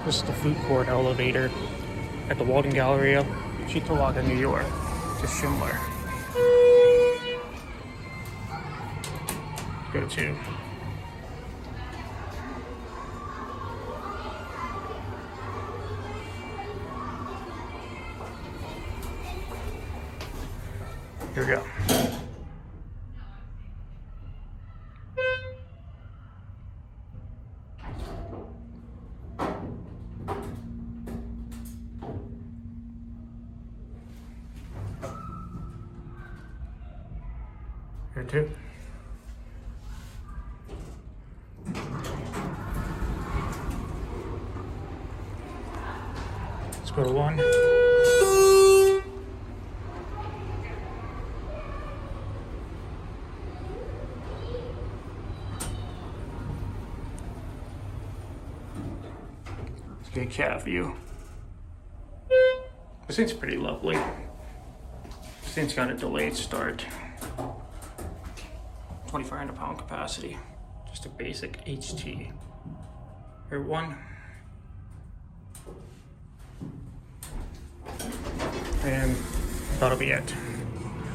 This is the food court elevator at the Walden Galleria, Cheektowaga, New York, to Schindler. Go to. Here we go. Here too. Let's go to one. Let's get a cat view. This thing's pretty lovely. This thing's got a delayed start. 2,500 pound capacity. Just a basic HT. Here, one. And that'll be it.